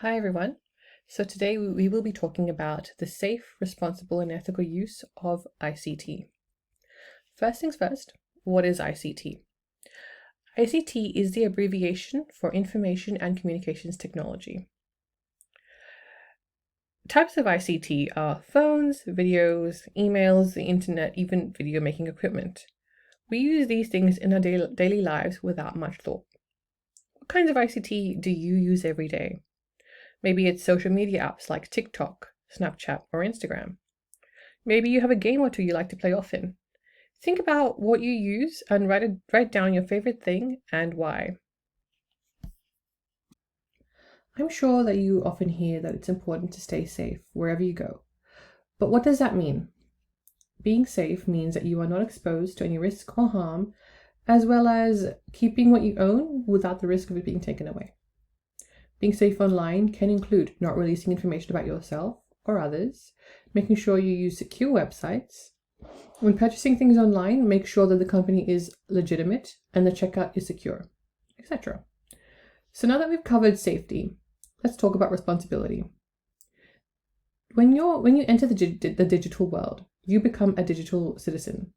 Hi everyone. So today we will be talking about the safe, responsible and ethical use of ICT. First things first, what is ICT? ICT is the abbreviation for Information and Communications Technology. Types of ICT are phones, videos, emails, the internet, even video making equipment. We use these things in our daily lives without much thought. What kinds of ICT do you use every day? Maybe it's social media apps like TikTok, Snapchat, or Instagram. Maybe you have a game or two you like to play often. Think about what you use and write down your favorite thing and why. I'm sure that you often hear that it's important to stay safe wherever you go. But what does that mean? Being safe means that you are not exposed to any risk or harm, as well as keeping what you own without the risk of it being taken away. Being safe online can include not releasing information about yourself or others, making sure you use secure websites. When purchasing things online, make sure that the company is legitimate and the checkout is secure, etc. So now that we've covered safety, let's talk about responsibility. When you enter the digital world, you become a digital citizen.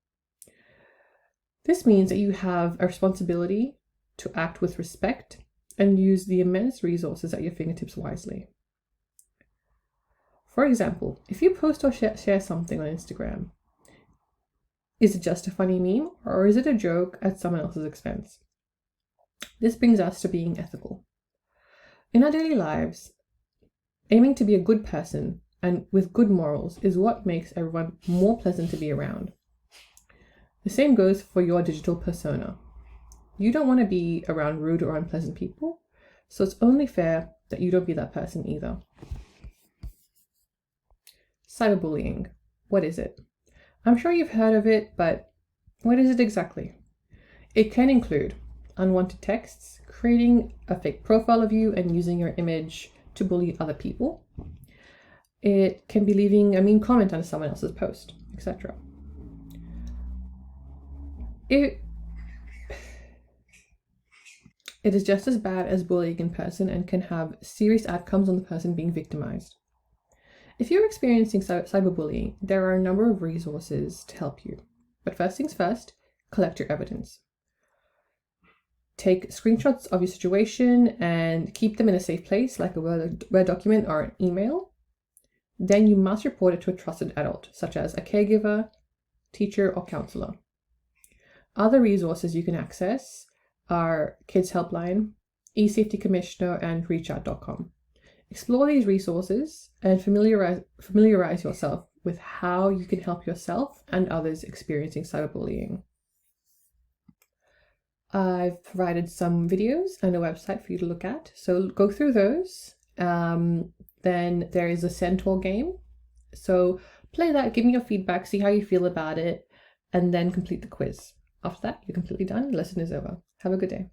This means that you have a responsibility to act with respect and use the immense resources at your fingertips wisely. For example, if you post or share something on Instagram, is it just a funny meme or is it a joke at someone else's expense? This brings us to being ethical. In our daily lives, aiming to be a good person and with good morals is what makes everyone more pleasant to be around. The same goes for your digital persona. You don't want to be around rude or unpleasant people, so it's only fair that you don't be that person either. Cyberbullying. What is it? I'm sure you've heard of it, but what is it exactly? It can include unwanted texts, creating a fake profile of you and using your image to bully other people. It can be leaving a mean comment on someone else's post, etc. It is just as bad as bullying in person and can have serious outcomes on the person being victimized. If you're experiencing cyberbullying, there are a number of resources to help you. But first things first, collect your evidence. Take screenshots of your situation and keep them in a safe place like a Word document or an email. Then you must report it to a trusted adult, such as a caregiver, teacher, or counselor. Other resources you can access are Kids Helpline, eSafety Commissioner, and reachout.com. Explore these resources and familiarize yourself with how you can help yourself and others experiencing cyberbullying. I've provided some videos and a website for you to look at, so go through those. Then there is a Centaur game, so play that, give me your feedback, see how you feel about it, and then complete the quiz. After that, you're completely done. The lesson is over. Have a good day.